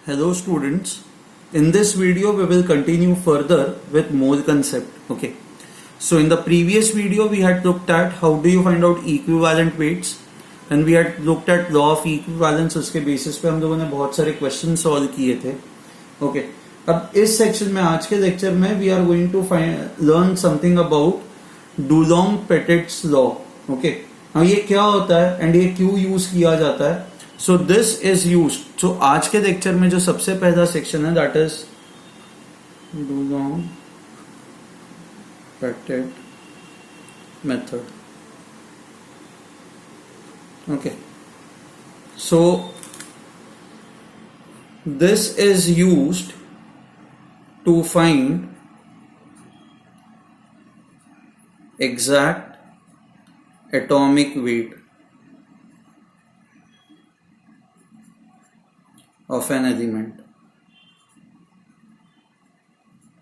Hello students, in this video we will continue further with mole concept. Okay, so in the previous video we had looked at how do you find out equivalent weights and we had looked at law of equivalence. उसके basis पे हम लोगों ने बहुत सारे question solve किए थे. Okay, अब इस सेक्शन में आज के लेक्चर में we are going to learn something about Dulong Petit's law. Okay, हाँ ये क्या होता है एंड ये क्यों यूज किया जाता है. So this is use. So आज के लेक्चर में जो सबसे पहला सेक्शन है that is Dulong Petit method. Okay, so this is used to find exact atomic weight of an element.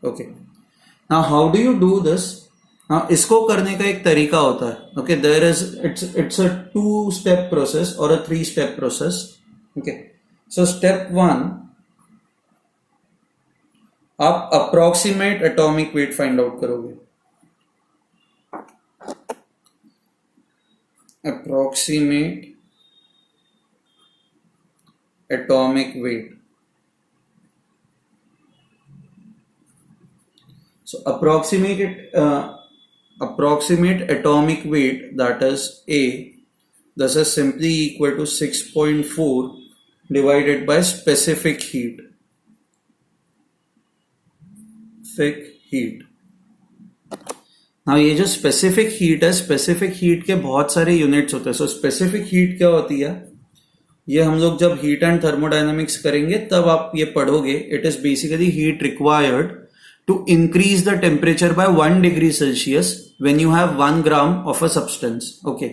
Okay, now how do you do this? Now इसको करने का एक तरीका होता है. Okay, there is it's a 2-step process or a 3-step process. Okay, so step 1, आप approximate atomic weight find out करोगे. Approximate atomic weight. So approximate atomic weight, that is A, this is simply equal to 6.4 divided by specific heat. Now ये जो specific heat है, specific heat के बहुत सारे units होते हैं. सो स्पेसिफिक हीट क्या होती है, ये हम लोग जब हीट एंड थर्मोडायनामिक्स करेंगे तब आप ये पढ़ोगे. It is basically heat required to increase the temperature by 1 degree Celsius when you have 1 gram of a substance. Okay,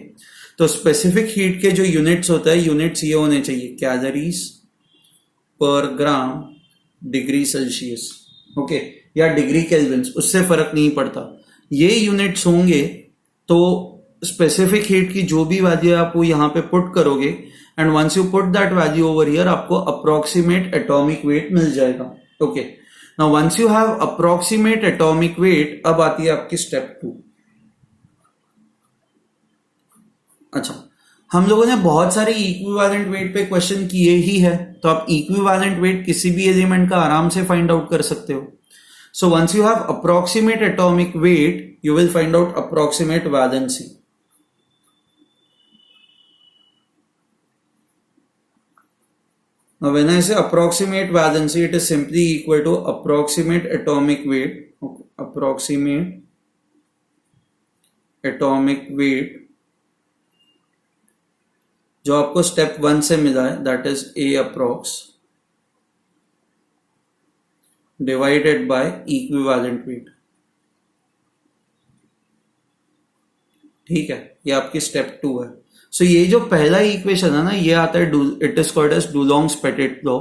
तो स्पेसिफिक हीट के जो यूनिट्स होते हैं, यूनिट्स ये होने चाहिए कैलोरीज पर ग्राम डिग्री सेल्सियस. ओके, या डिग्री केल्विन, उससे फर्क नहीं पड़ता. ये यूनिट्स होंगे तो स्पेसिफिक हीट की जो भी वैल्यू आप वो यहां पे पुट करोगे and once you put that value over here आपको अप्रोक्सीमेट एटॉमिक वेट मिल जाएगा. Okay, now once you have approximate atomic weight, अब आती है आपकी स्टेप 2. अच्छा, हम लोगों ने बहुत सारे इक्विवेलेंट वेट पे क्वेश्चन किए ही है, तो आप इक्विवेलेंट वेट किसी भी एलिमेंट का आराम से फाइंड आउट कर सकते हो. So once you have approximate atomic weight, you will find out approximate valency. Now when I say approximate valency, it is simply equal to approximate atomic weight. Okay. Approximate atomic weight जो आपको step 1 से मिला है, that is A approx divided by equivalent weight. ठीक है, ये आपकी step 2 है. सो ये जो पहला इक्वेशन है ना, ये आता है it is called as Dulong's Petit law.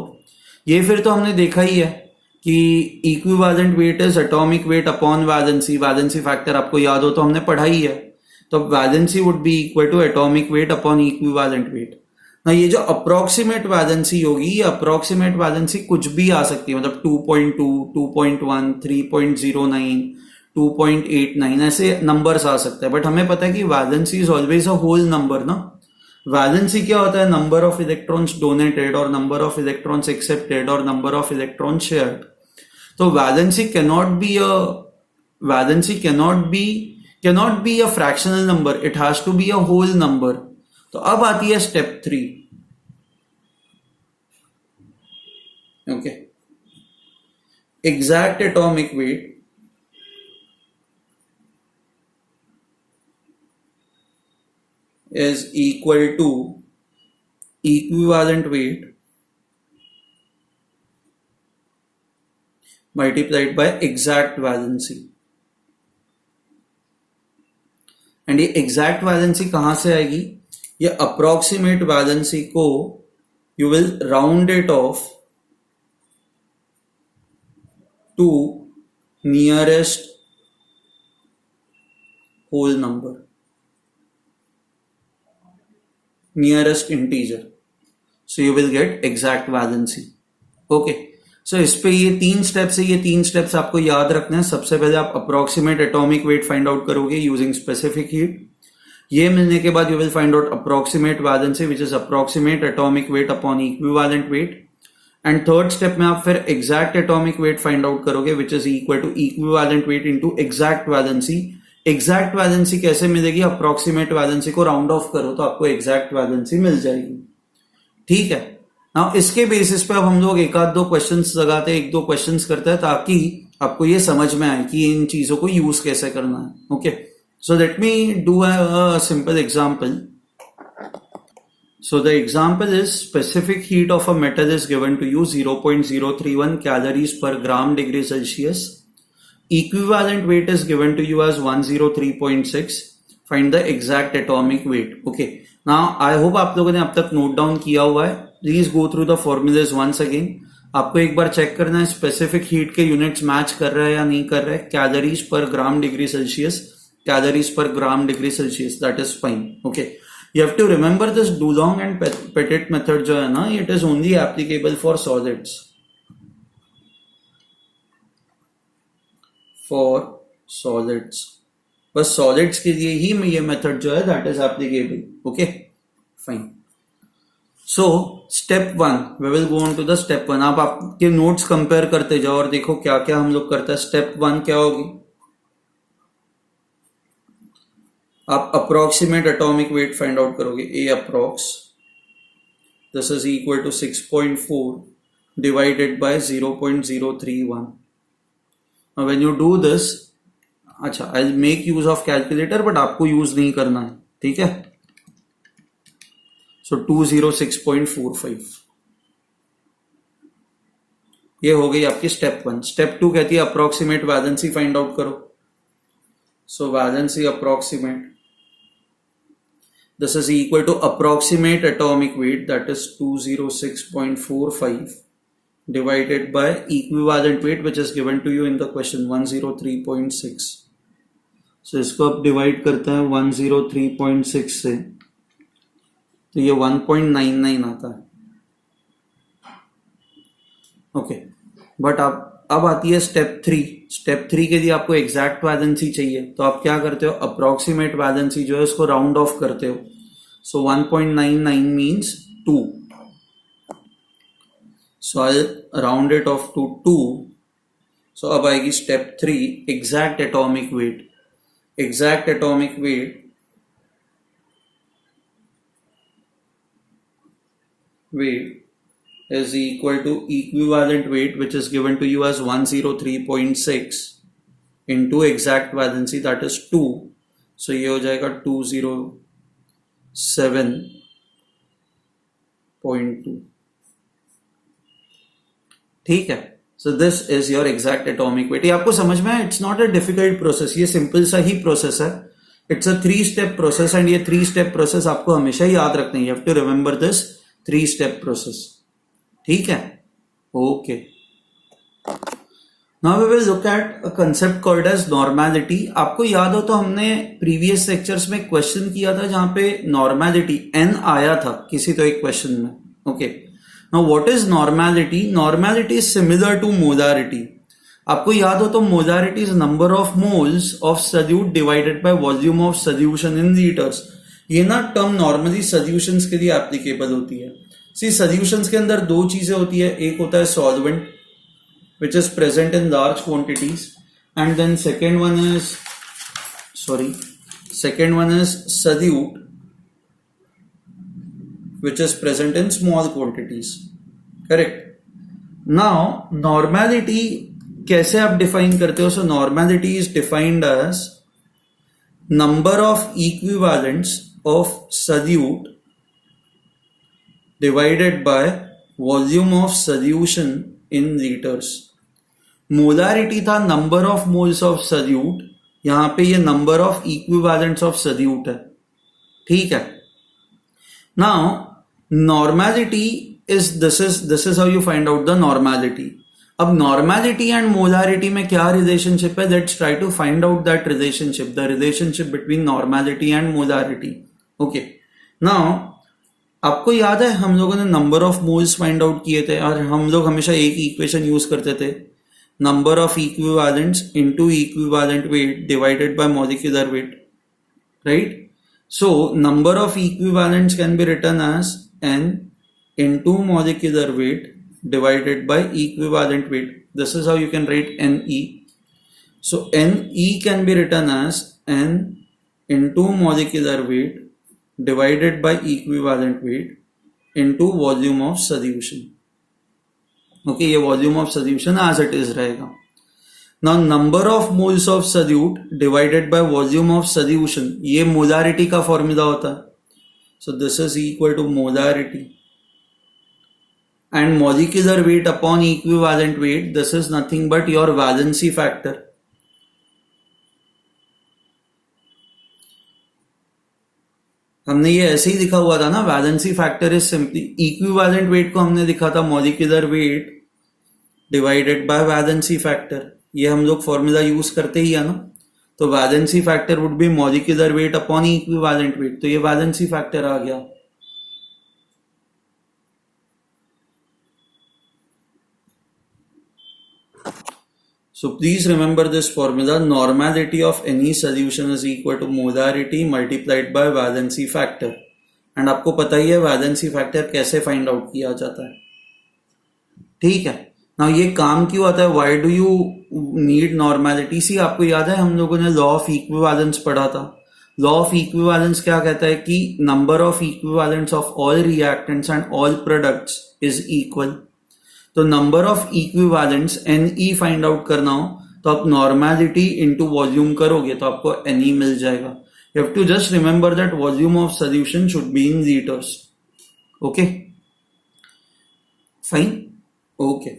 ये फिर तो हमने देखा ही है कि equivalent weight is atomic weight upon valency. Valency factor आपको याद हो तो हमने पढ़ा ही है. तो valency would be equal to atomic weight upon equivalent weight. ना ये जो अप्रोक्सीमेट वैलेंसी होगी, ये अप्रोक्सीमेट वैलेंसी कुछ भी आ सकती है, मतलब 2.2, 2.1, 3.09, 2.89 ऐसे नंबर्स आ सकते हैं. बट हमें पता है कि valency is always a whole number ना. वैलेंसी क्या होता है, नंबर ऑफ इलेक्ट्रॉन्स डोनेटेड और नंबर ऑफ इलेक्ट्रॉन्स एक्सेप्टेड और नंबर ऑफ इलेक्ट्रॉन्स शेयर्ड. तो valency cannot be a fractional number, it has to be a whole number. तो अब आती है step 3. Okay, exact atomic weight is equal to equivalent weight multiplied by exact valency. And ये exact valency कहां से आएगी, ये अप्रोक्सीमेट वैलेंसी को you will round it off to nearest whole number, nearest integer. So you will get exact valency. Okay, so इस पे ये 3 steps है, ये 3 स्टेप्स आपको याद रखने हैं। सबसे पहले आप approximate atomic weight find out करोगे यूजिंग स्पेसिफिक हीट। ये मिलने के बाद you will find out approximate valency which is approximate atomic weight upon equivalent weight. And third step में आप फिर exact atomic weight find out करोगे which is equal to equivalent weight into exact valency. Exact valency कैसे मिलेगी? Approximate valency को round off करो तो आपको एग्जैक्ट वैलेंसी मिल जाएगी। ठीक है, नाउ इसके बेसिस पे अब हम लोग एक आध दो क्वेश्चंस लगाते हैं, एक दो क्वेश्चंस करते हैं ताकि आपको ये समझ में आए कि इन चीजों को यूज कैसे करना है। Okay, so let me do a simple example. So the example is specific heat of a metal is given to you 0.031 calories per gram degree Celsius. Equivalent weight is given to you as 103.6. Find the exact atomic weight. Okay. Now I hope आप लोगों ने अब तक note down किया हुआ है. Please go through the formulas once again. आपको एक बार चेक करना है स्पेसिफिक हीट के यूनिट्स मैच कर रहा है या नहीं कर रहा है. कैलोरीज पर ग्राम डिग्री सेल्सियस, कैलोरीज पर gram degree Celsius, that is fine. Okay, you have to remember this Dulong and Petit method जो है ना, it is only applicable for solids. For solids, बस solids के लिए ही ये मेथड जो है that is applicable. Okay, fine. So step 1, we will go on to the step 1. आप आपके नोट्स कंपेयर करते जाओ और देखो क्या क्या हम लोग करते हैं. स्टेप 1 क्या होगी? आप approximate atomic weight find out करोगे. A approx this is equal to 6.4 divided by 0.031. Now when you do this, अच्छा I will make use of calculator but आपको यूज नहीं करना है. ठीक है, सो 206.45 ये हो गई आपकी स्टेप 1. स्टेप 2 कहती है अप्रोक्सीमेट वैलेंसी फाइंड आउट करो. So valency approximate, this is equal to approximate atomic weight, that is 206.45 divided by equivalent weight which is given to you in the question 103.6. so इसको अब divide करते हैं 103.6 से तो ये 1.99 आता है. ओके, बट अब आती है स्टेप 3. स्टेप 3 के लिए आपको एग्जैक्ट वैलेंसी चाहिए तो आप क्या करते हो? अप्रोक्सीमेट वैलेंसी जो है उसको राउंड ऑफ करते हो. So 1.99 means 2. So I round it off to 2. So अब आएगी step 3, exact atomic weight. Exact atomic weight is equal to equivalent weight which is given to you as 103.6 into exact valency that is 2. so ये हो जाएगा 207.2. ठीक है, so this is your exact atomic weight. ये आपको समझ में है? It's not a difficult process, ये सिंपल सा ही प्रोसेस है. It's a 3-step process and ये 3-step process आपको हमेशा याद रखना है. You have to remember this 3-step process. ठीक है, okay. Now we will look at a concept called as normality. आपको याद हो तो हमने प्रीवियस लेक्चर्स में क्वेश्चन किया था जहां पे नॉर्मेलिटी n आया था किसी तो एक क्वेश्चन में. Okay, now what is normality? Normality is similar to molarity. आपको याद हो तो molarity is number of moles of solute divided by volume of solution in litres. ये ना टर्म नॉर्मली सोल्यूशंस के लिए एप्लीकेबल होती है. सी सॉल्यूशंस के अंदर दो चीजें होती है. एक होता है solvent which is present in large quantities and then second one is solute which is present in small quantities. Correct. Now normality कैसे आप डिफाइन करते हो? So normality is defined as number of equivalents of solute divided by volume of solution in liters. Molarity था number of moles of solute, यहां पे ये number of equivalents of solute है. ठीक है. Now normality is this is how you find out the normality. अब normality and molarity में क्या रिलेशनशिप है? Let's try to find out that relationship, the relationship between normality and molarity. Okay, now आपको याद है हम लोगों ने number of moles find out किए थे और हम लोग हमेशा एक इक्वेशन यूज करते थे, number of equivalents into equivalent weight divided bye molecular weight, right? So number of equivalents can be written as n into molecular weight divided by equivalent weight. This is how you can write Ne. So Ne can be written as n into molecular weight divided by equivalent weight into volume of solution. Okay, ये volume of solution as it is रहेगा. Now number of moles of solute divided by volume of solution, ये molarity का formula होता है. So this is equal to molarity. And molecular weight upon equivalent weight, this is nothing but your valency factor. हमने ये ऐसे ही लिखा हुआ था ना, valency factor is simply, equivalent weight को हमने लिखा था molecular weight divided bye valency factor. ये हम लोग फॉर्मूला यूज करते ही है ना. तो valency factor would be molecular weight upon equivalent wait. तो ये वैलेंसी फैक्टर आ गया. So please remember this formula. Normality of any solution is equal to molarity multiplied by valency factor. And आपको पता ही है वैलेंसी फैक्टर कैसे find out किया जाता है. ठीक है. Now ये काम क्यों आता है? Why do you need normality? सी आपको याद है हम लोगों ने लॉ ऑफ इक्विवेलेंस पढ़ा था. लॉ ऑफ इक्विवेलेंस क्या कहता है कि number of equivalents of all reactants and all products is equal. तो number of equivalents Ne find out करना हो तो आप नॉर्मेलिटी इनटू वॉल्यूम करोगे तो आपको Ne मिल जाएगा. You have to just remember that volume of solution should be in litres. Okay fine. Okay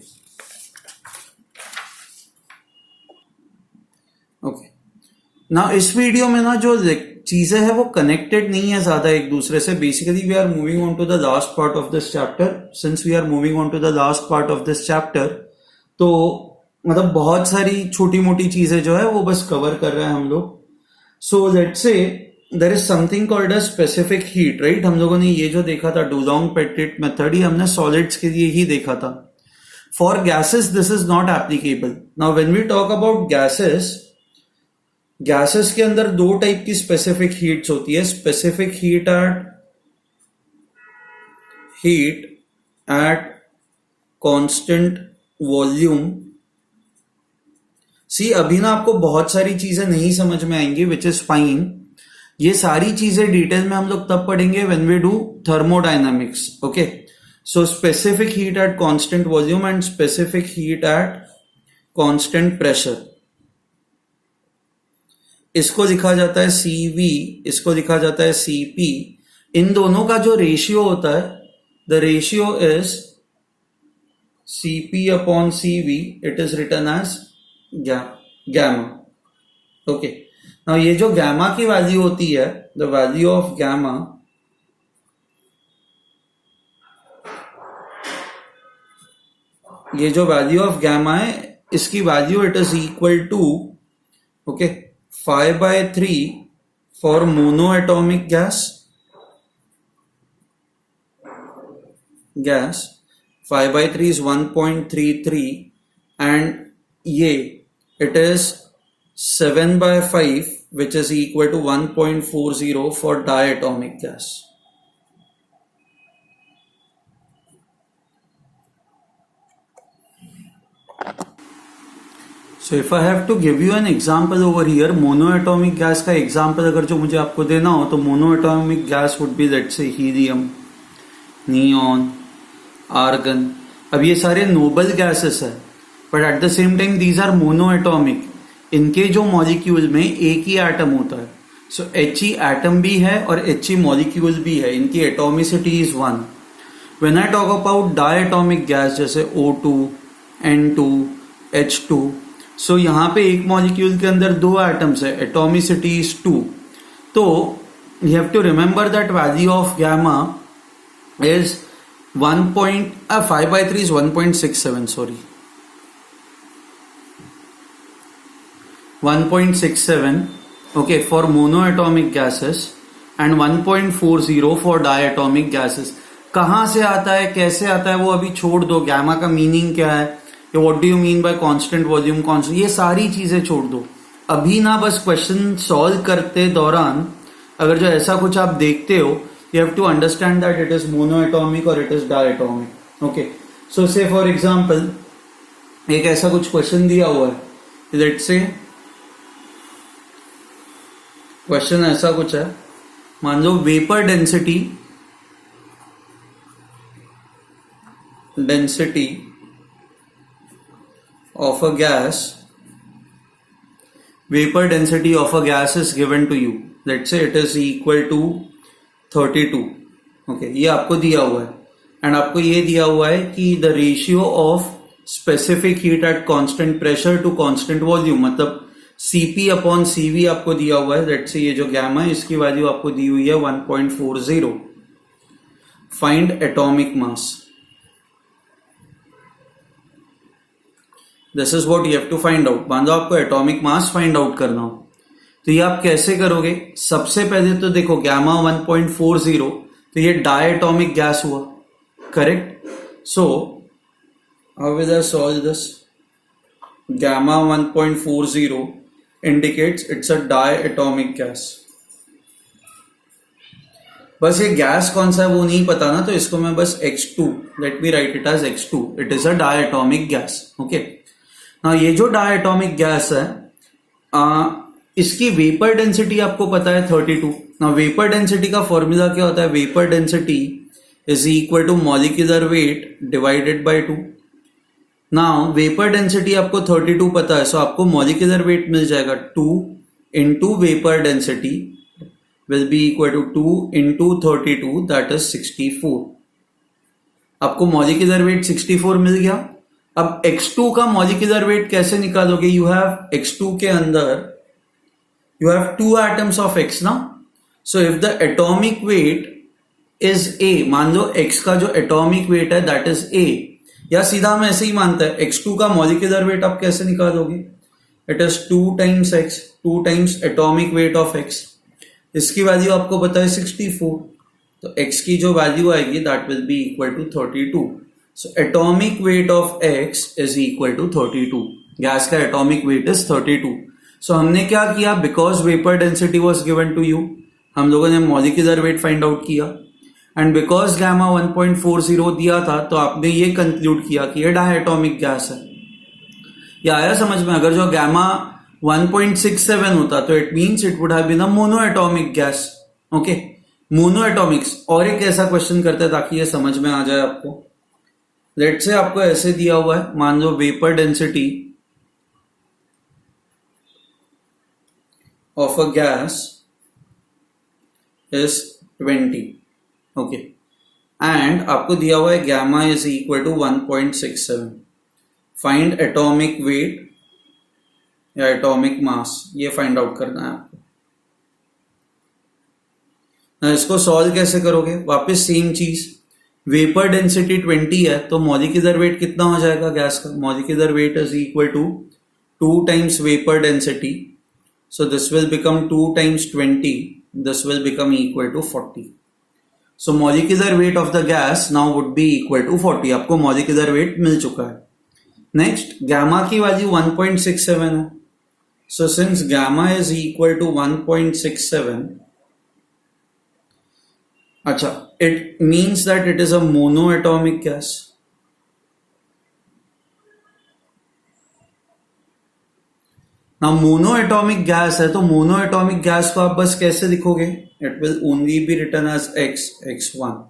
okay. ना इस वीडियो में ना जो चीजें हैं वो कनेक्टेड नहीं है ज्यादा एक दूसरे से. Basically we are moving on to the last part of this chapter. Since we are moving on to the last part of this chapter, तो मतलब बहुत सारी छोटी मोटी चीजें जो है वो बस कवर कर रहे हैं हम लोग. So let's say there is something called a specific heat, right. हम लोगों ने ये जो देखा था डुलोंग पेटिट मेथड, ये हमने सॉलिड्स के लिए ही देखा था. For gases this is not applicable. Now when we talk about gases, gases के अंदर दो टाइप की स्पेसिफिक हीट्स होती है. Specific heat at constant volume. See अभी ना आपको बहुत सारी चीजें नहीं समझ में आएंगी, विच इज फाइन. ये सारी चीजें डिटेल में हम लोग तब पढ़ेंगे when we do thermodynamics. Okay. So specific heat at constant volume and specific heat at constant pressure. इसको लिखा जाता है CV, इसको लिखा जाता है CP. इन दोनों का जो रेशियो होता है, the ratio is CP upon CV. It is written as gamma. Okay. Now ये जो गैमा की वैल्यू होती है, द वैल्यू ऑफ गैमा, ये जो वैल्यू ऑफ गैमा है इसकी value it is equal to, okay, 5/3 for monoatomic gas. 5/3 is 1.33 and ये it is 7/5 which is equal to 1.40 for diatomic gas. So if I have to give you an example over here, monoatomic gas का example अगर जो मुझे आपको देना हो तो monoatomic gas would be let's say helium, neon, argon. अब ये सारे noble gases है, but at the same time these are monoatomic. इनके जो molecule में एक ही atom होता है. So He atom भी है और He molecule भी है. इनकी atomicity is 1. When I talk about diatomic gas जैसे O2, N2, H2, सो यहां पे एक मॉलिक्यूल के अंदर दो एटम्स है, एटॉमिसिटी इज 2. तो you have to remember that value of gamma is 5/3 is 1.67, sorry, 1.67. okay, for monoatomic gases. And 1.40 for diatomic gases. कहां से आता है, कैसे आता है, वो अभी छोड़ दो। गैमा का मीनिंग क्या है, what do you mean by constant volume constant, ये सारी चीजें छोड़ दो अभी ना। बस क्वेश्चन सॉल्व करते दौरान अगर जो ऐसा कुछ आप देखते हो, you have to understand that it is monoatomic और it is diatomic. Okay, so say for example एक ऐसा कुछ क्वेश्चन दिया हुआ है, लेट्स से क्वेश्चन ऐसा कुछ है, मान लो vapour density of a gas, vapor density of a gas is given to you. Let's say it is equal to 32. Okay, ये आपको दिया हुआ है एंड आपको ये दिया हुआ है कि the ratio of specific heat at constant pressure to constant volume, मतलब Cp अपॉन Cv आपको दिया हुआ है। लेट्स से ये जो गैमा है इसकी वैल्यू आपको दी हुई है 1.40। Find atomic mass. This is what you have to find out. मान लो आपको एटॉमिक मास फाइंड आउट करना हो, तो ये आप कैसे करोगे? सबसे पहले तो देखो गैमा 1.40, तो ये डायटोमिक गैस हुआ, correct? So how will I solve this? Gamma 1.40 indicates it's a diatomic gas. बस ये गैस कौन सा है वो नहीं पता ना, तो इसको मैं बस X2, let me write it as X2, it is a diatomic gas. Okay, ना ये जो डायटोमिक गैस है इसकी वेपर डेंसिटी आपको पता है 32। ना वेपर डेंसिटी का फॉर्मूला क्या होता है? Vapour density is equal to molecular weight divided by 2। Now vapour density आपको 32 पता है, सो आपको मॉलिक्यूलर वेट मिल जाएगा 2 into vapour density will be equal to 2 into 32, that is 64। आपको मॉलिक्यूलर वेट 64 मिल गया। अब X2 का मॉलिक्यूलर वेट कैसे निकालोगे? यू हैव X2 के अंदर you have 2 atoms of X ना, so if the atomic weight is A, मान लो X का जो एटॉमिक वेट है दैट इज A, या सीधा हम ऐसे ही मानते हैं X2 का मॉलिक्यूलर वेट आप कैसे निकालोगे? It is 2 times X, 2 times atomic weight of X। इसकी वैल्यू आपको पता है 64, तो X की जो वैल्यू आएगी that will be equal to 32। So atomic weight of X is equal to 32. Gas का atomic weight is 32. So हमने क्या किया? Because vapor density was given to you, हम लोगों ने molecular weight find out किया, and because gamma 1.40 दिया था, तो आपने ये conclude किया कि ये diatomic गैस है। ये आया समझ में? अगर जो gamma 1.67 होता तो it means it would have been a monoatomic gas. Okay, monoatomics। और एक ऐसा क्वेश्चन करते हैं ताकि ये समझ में आ जाए आपको। लेट से आपको ऐसे दिया हुआ है, मान लो vapour density of a gas is 20। Okay, and आपको दिया हुआ है gamma is equal to 1.67। Find atomic weight या एटॉमिक मास, ये फाइंड आउट करना है आपको। ना इसको सॉल्व कैसे करोगे? वापस सेम चीज, वेपर डेंसिटी 20 है तो मॉलिक्यूलर वेट कितना हो जाएगा गैस का? Molecular weight is equal to 2 times vapour density, so this will become 2 times 20, this will become equal to 40। So molecular weight of the gas now would be equal to 40। आपको molecular weight मिल चुका है। Next, gamma की value 1.67 है, so since gamma is equal to 1.67, अच्छा, it means that it is a monoatomic gas. Now monoatomic gas है, तो monoatomic gas को आप बस कैसे लिखोगे? It will only be written as X, X1,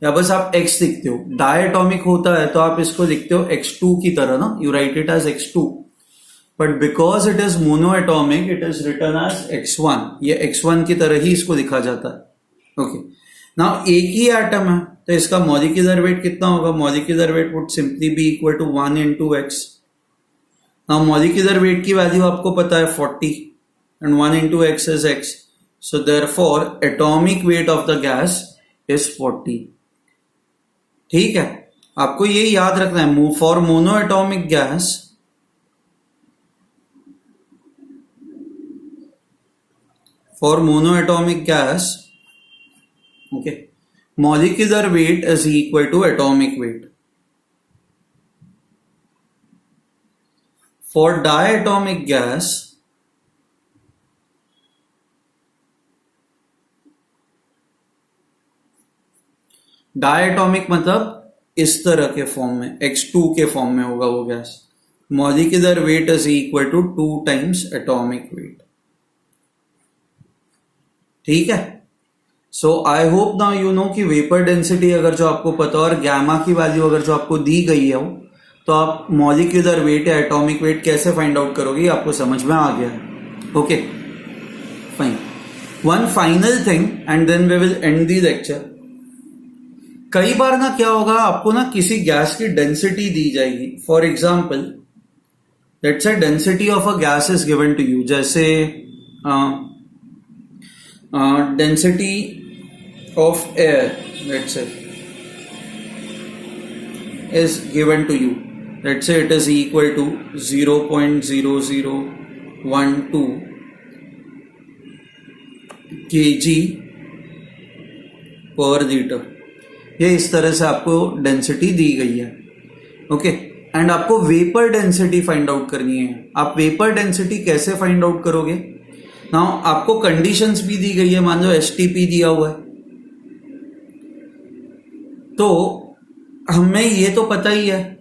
या बस आप X लिखते हो। डायटोमिक होता है तो आप इसको लिखते हो X2 की तरह ना, you write it as X2, but because it is monoatomic it is written as X1। ये X1 की तरह ही इसको लिखा जाता है। ओके, नाउ एक ही एटम है तो इसका मॉलिक्यूलर वेट कितना होगा? Molecular weight would simply be equal to 1 into X। Now molecular weight की वैल्यू आपको पता है 40 and 1 into X is X, so therefore atomic weight of the gas is 40। ठीक है, आपको ये याद रखना है, for monoatomic gas for monoatomic gas, okay, molecular weight is equal to atomic weight. For diatomic gas, diatomic मतलब इस तरह के फॉर्म में, X2 के फॉर्म में होगा वो gas. Molecular weight is equal to 2 times atomic weight. ठीक है. So I hope now you know कि वेपर डेंसिटी अगर जो आपको पता हो और गैमा की वैल्यू अगर जो आपको दी गई है हो, तो आप मॉलिक्यूलर वेट या एटॉमिक वेट कैसे फाइंड आउट करोगे आपको समझ में आ गया. Okay fine. One final thing and then we will end the lecture. कई बार ना क्या होगा, आपको ना किसी गैस की डेंसिटी दी जाएगी. For example let's say density of a gas is given to you. जैसे density of air let's say is given to you. Let's say it is equal to 0.0012 kg per litre. ये इस तरह से आपको density दी गई है. Okay. And आपको वेपर डेंसिटी फाइंड आउट करनी है. आप वेपर डेंसिटी कैसे फाइंड आउट करोगे? नाउ आपको कंडीशंस भी दी गई है. मान लो एसटीपी दिया हुआ है, तो हमें ये तो पता ही है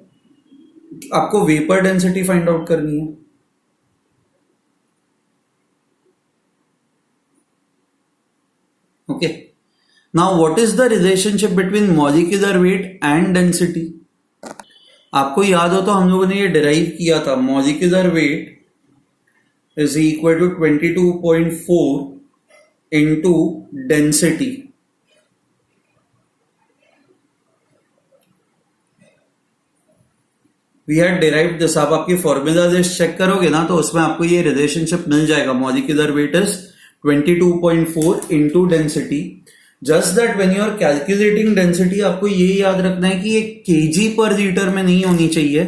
आपको वेपर डेंसिटी फाइंड आउट करनी है. Okay. Now, what is the relationship between molecular weight and density? आपको याद हो तो हम लोगों ने ये डिराइव किया था. molecular weight is equal to 22.4 into density. We had derived this. आप आपकी फॉर्मूला लिस्ट चेक करोगे ना, तो उसमें आपको ये रिलेशनशिप मिल जाएगा. molecular weight is 22.4 into density. Just that when you are calculating density, आपको ये याद रखना है कि ये केजी पर लीटर में नहीं होनी चाहिए.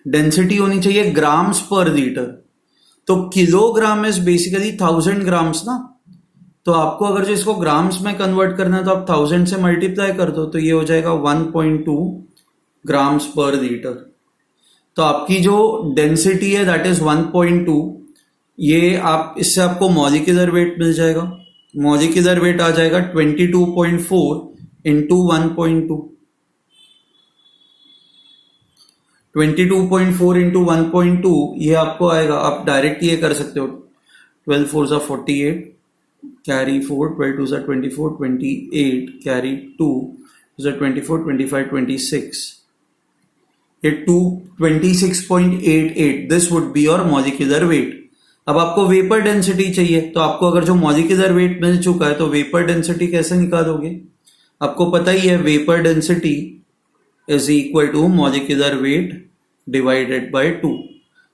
डेंसिटी होनी चाहिए ग्राम्स पर लीटर. तो किलोग्राम इज बेसिकली 1000 ग्राम्स ना. तो आपको अगर जो इसको ग्राम्स में कन्वर्ट करना है तो आप 1000 से मल्टीप्लाई कर दो, तो ये हो जाएगा 1.2 ग्राम्स पर लीटर. तो आपकी जो डेंसिटी है दैट इज 1.2. ये आप इससे आपको मॉलिक्यूलर वेट मिल जाएगा. मॉलिक्यूलर वेट आ जाएगा 22.4 इंटू 1.2. 22.4 इंटू 1.2 ये आपको आएगा. आप डायरेक्ट ये कर सकते हो. 12 4 सा 48 कैरी 4, 12 2 सा 24, 28 कैरी 2 सा 24, 25 26. ये 26.88 this would be your molecular weight. अब आपको वेपर डेंसिटी चाहिए, तो आपको अगर जो मॉलिक्यूलर वेट मिल चुका है तो वेपर डेंसिटी कैसे निकालोगे? आपको पता ही है vapour density is equal to molecular weight divided by 2.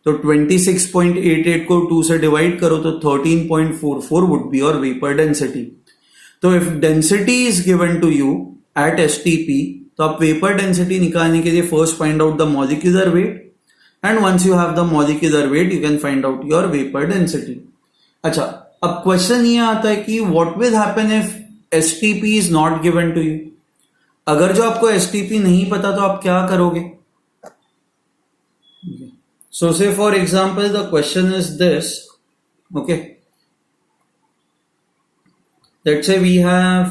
तो 26.88 को 2 से डिवाइड करो तो 13.44 would be your vapour density. तो if density is given to you at STP, तो आप वेपर डेंसिटी निकालने के लिए first find out the molecular weight. And once you have the molecular weight, you can find out your vapor density. अच्छा, अब question ये आता है कि what will happen if STP is not given to you? अगर जो आपको STP नहीं पता तो आप क्या करोगे? So say for example the question is this. Okay. Let's say we have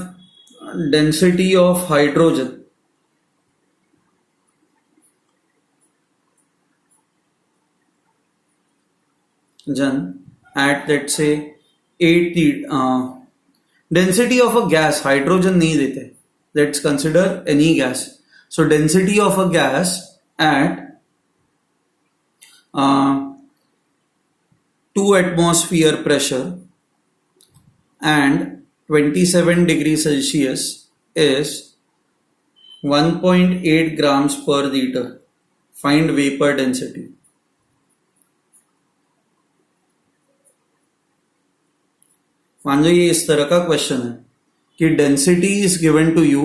density of hydrogen. At let's say 8 density of a gas, hydrogen नहीं देते. Let's consider any gas. So density of a gas at 2 atmosphere pressure and 27 degrees Celsius is 1.8 grams per liter. Find vapor density. मान लो ये इस तरह का question है कि density is given to you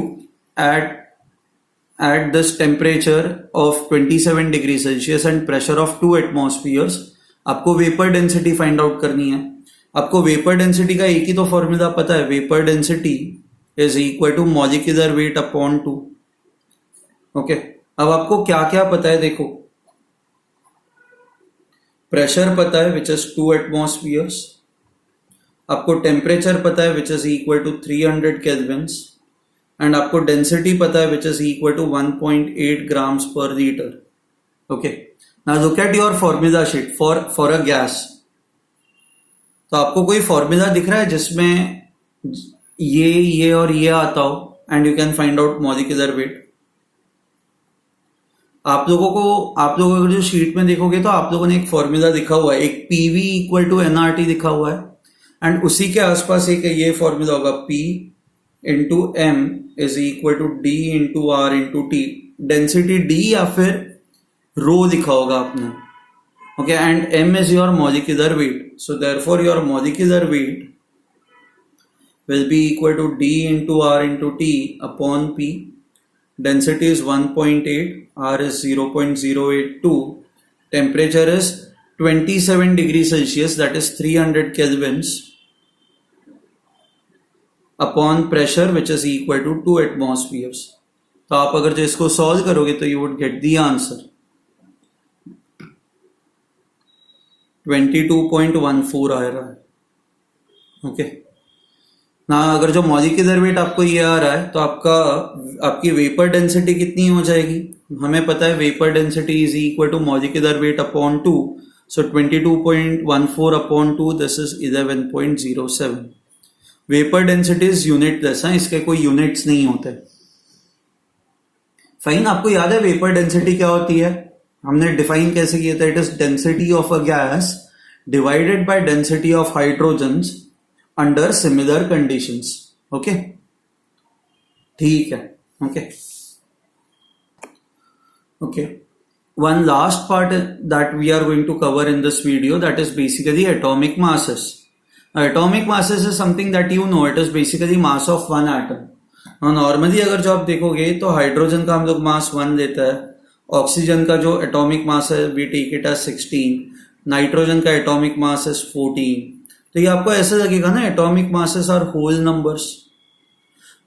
at this temperature of 27 degree Celsius and pressure of 2 atmospheres. आपको vapour density find out करनी है. आपको वेपर डेंसिटी का एक ही तो फॉर्मूला पता है, vapour density is equal to molecular weight upon 2। Okay, अब आपको क्या क्या पता है देखो, प्रेशर पता है विच इज 2 एटमॉस्फियर्स, आपको टेम्परेचर पता है which is equal to 300 kelvins, and आपको डेंसिटी पता है which is equal to 1.8 grams per litre. Okay, now look at your formula sheet for a gas. तो आपको कोई फॉर्मूला दिख रहा है जिसमें ये और ये आता हो and you can find out molecular weight? आप लोगों अगर जो शीट में देखोगे तो आप लोगों ने एक फॉर्मूला दिखा हुआ है, एक पीवी इक्वल टू एनआरटी लिखा हुआ है, एंड उसी के आसपास एक ये फॉर्मूला होगा, P into M is equal to D into R into T. Density D या फिर रो लिखा होगा आपने। Okay, and m is your molecular weight. So therefore your molecular weight will be equal to d into r into t upon p. Density is 1.8, r is 0.082, temperature is 27 degrees Celsius, that is 300 kelvins, upon pressure which is equal to 2 atmospheres. तो आप अगर जो इसको solve करोगे तो you would get the answer 22.14 आ रहा है। Okay, ना अगर जो मॉलिक्यूलर वेट आपको ये आ रहा है तो आपकी वेपर डेंसिटी कितनी हो जाएगी? हमें पता है vapour density is equal to molecular weight upon 2, so 22.14 upon 2, this is 11.07। Vapour density is unitless है, इसके कोई यूनिट्स नहीं होते। फाइन, आपको याद है वेपर डेंसिटी क्या होती है? हमने डिफाइन कैसे किया था? It is density of a gas divided by density of hydrogens under similar conditions. Okay, ठीक है। Okay, okay, one last part that we are going to cover in this video, that is basically atomic masses. Atomic masses is something that you know, it is basically mass of one atom. Normally अगर जो आप देखोगे तो hydrogen का हम लोग मास 1 लेता है, ऑक्सीजन का जो एटॉमिक मास है we take it as 16, nitrogen का एटॉमिक मास इज 14। तो ये आपको ऐसा लगेगा ना atomic masses are whole numbers,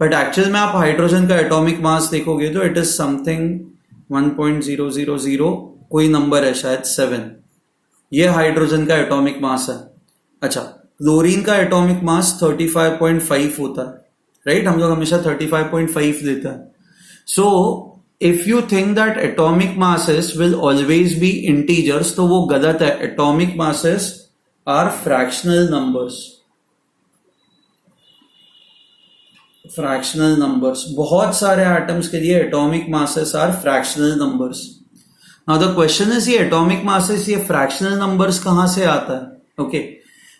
but actual में आप हाइड्रोजन का एटॉमिक मास देखोगे तो इट इज समथिंग 1.000 कोई नंबर है शायद 7, ये हाइड्रोजन का एटॉमिक मास है। अच्छा, क्लोरीन का एटॉमिक मास 35.5 होता है, राइट? हम लोग हमेशा 35.5 लेता है। So if you think that atomic masses will always be integers, तो वो गलत है। Atomic masses are fractional numbers. Fractional numbers, बहुत सारे एटम्स के लिए atomic masses are fractional numbers. Now the question is ये एटॉमिक मासेस, ये फ्रैक्शनल नंबर्स कहां से आता है? ओके,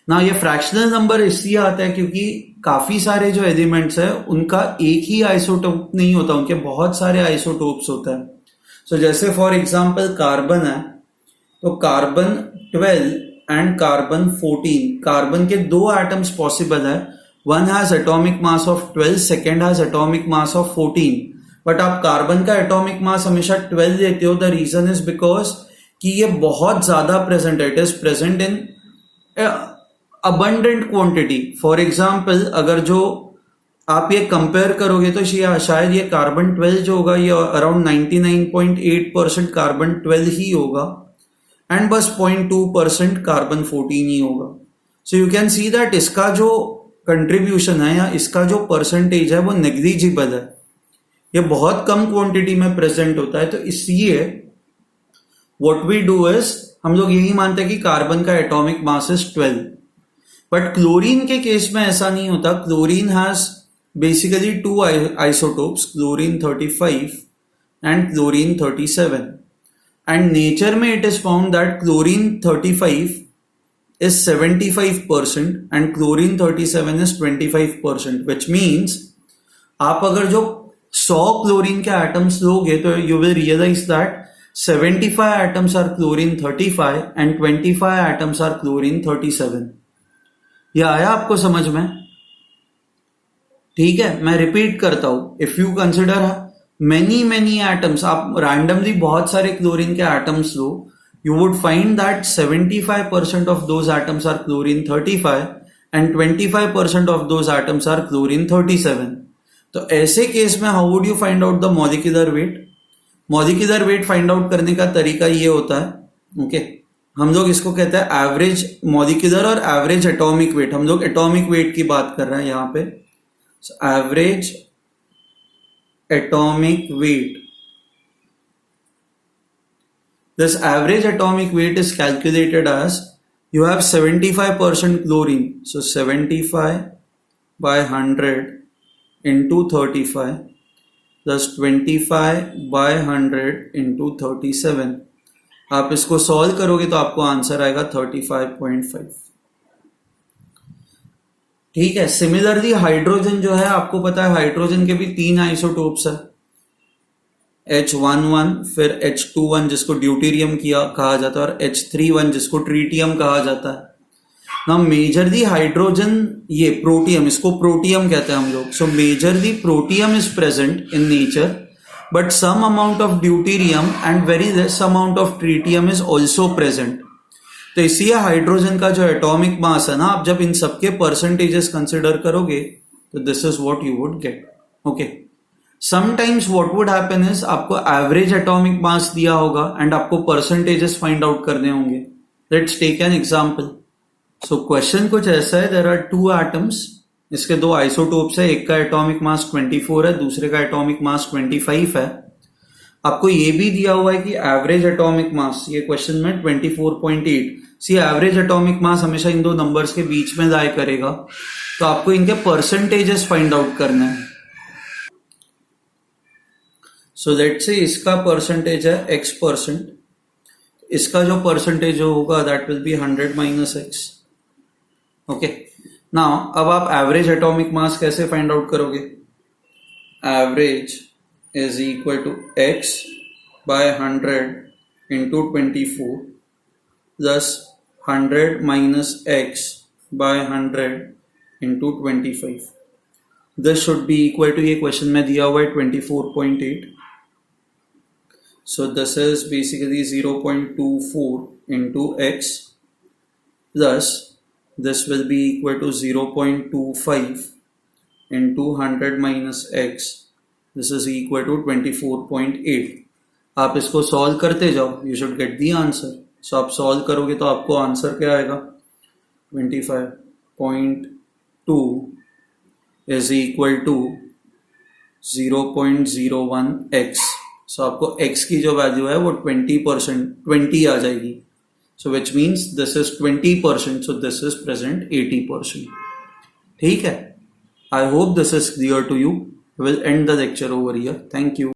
ना ये फ्रैक्शनल नंबर इसलिए आता है क्योंकि काफी सारे जो एलिमेंट्स है उनका एक ही आइसोटोप नहीं होता, उनके बहुत सारे आइसोटोप्स होता है। सो जैसे फॉर एग्जांपल कार्बन है, तो कार्बन 12 एंड कार्बन 14, कार्बन के 2 एटम्स पॉसिबल है। One has atomic mass of 12, second has atomic mass of 14, but आप कार्बन का एटॉमिक मास हमेशा 12 लेते हो। द रीजन इज बिकॉज कि ये बहुत ज्यादा प्रेजेंट है, it is present in abundant quantity. For example अगर जो आप ये कंपेयर करोगे तो शायद ये कार्बन 12 जो होगा ये अराउंड 99.8% कार्बन 12 ही होगा एंड बस 0.2% कार्बन 14 ही होगा। So you can see that इसका जो कंट्रीब्यूशन है या इसका जो परसेंटेज है वो नेग्लिजिबल है, ये बहुत कम क्वांटिटी में प्रेजेंट होता है। तो इसलिए व्हाट वी डू इज हम लोग यही मानते हैं कि कार्बन का atomic mass is 12, but chlorine के केस में ऐसा नहीं होता। Chlorine has basically 2 isotopes, chlorine 35 and chlorine 37, and nature में it is found that chlorine 35 is 75% and chlorine 37 is 25%, which means आप अगर जो 100 क्लोरीन के एटम्स लोगे तो you will realize that 75 atoms are chlorine 35 and 25 atoms are chlorine 37। ये आया आपको समझ में? ठीक है, मैं रिपीट करता हूं, if you consider many atoms, आप रैंडमली बहुत सारे क्लोरीन के atoms low, you would find that 75% of those atoms are chlorine 35 and 25% of those atoms are chlorine 37. तो ऐसे केस में how would you find out the molecular wait? Molecular weight find out करने का तरीका ये होता है, ओके, हम लोग इसको कहते हैं एवरेज मॉलिक्यूलर और एवरेज एटॉमिक वेट. हम लोग एटॉमिक वेट की बात कर रहे हैं यहाँ पे. Average atomic weight. This average atomic weight is calculated as you have 75% chlorine. So 75 by 100 into 35 plus 25 by 100 into 37. आप इसको सॉल्व करोगे तो आपको आंसर आएगा 35.5. ठीक है. सिमिलरली हाइड्रोजन जो है, आपको पता है हाइड्रोजन के भी 3 आइसोटोप्स है, H11, फिर H21 जिसको ड्यूटेरियम कहा जाता है और H31 जिसको ट्रीटियम कहा जाता है. ना मेजरली हाइड्रोजन, ये प्रोटियम, इसको प्रोटियम कहते हैं हम लोग. So majorly protium is present in nature, but some amount of deuterium and very less amount of tritium is also present. तो इसलिए हाइड्रोजन का जो एटॉमिक मास है ना, आप जब इन सबके परसेंटेजेस कंसिडर करोगे तो this is what you would get. Okay. Sometimes what would happen is आपको एवरेज एटॉमिक मास दिया होगा एंड आपको परसेंटेजेस फाइंड आउट करने होंगे. Let's take an example. So question कुछ ऐसा है, देयर आर 2 एटम्स, इसके 2 आइसोटोप्स है, एक का एटॉमिक मास 24 है, दूसरे का एटॉमिक मास 25 है. आपको ये भी दिया हुआ है कि एवरेज एटॉमिक मास, ये क्वेश्चन में 24.8. सी एवरेज एटॉमिक मास हमेशा इन 2 नंबर्स के बीच में लाई करेगा, तो आपको इनके परसेंटेजेस फाइंड आउट करना है. सो लेट्स से इसका परसेंटेज है x%, इसका जो परसेंटेज होगा that will be 100 minus x. Okay. Now अब आप एवरेज एटॉमिक मास कैसे फाइंड आउट करोगे? Average is equal to x by 100 into 24 plus 100 minus x by 100 into 25. This should be equal to, ये question में दिया हुआ है 24.8. So this is basically 0.24 into x plus this will be equal to 0.25 into 100 minus x. This is equal to 24.8. आप इसको solve करते जाओ, you should get the answer. So आप सॉल्व करोगे तो आपको आंसर क्या आएगा? 25.2 is equal to 0.01x. सो आपको x की जो वैल्यू है वो 20 आ जाएगी. So which means this is 20%, so this is present 80%. ठीक है. I hope this is clear to you. Will end the lecture over here. Thank you.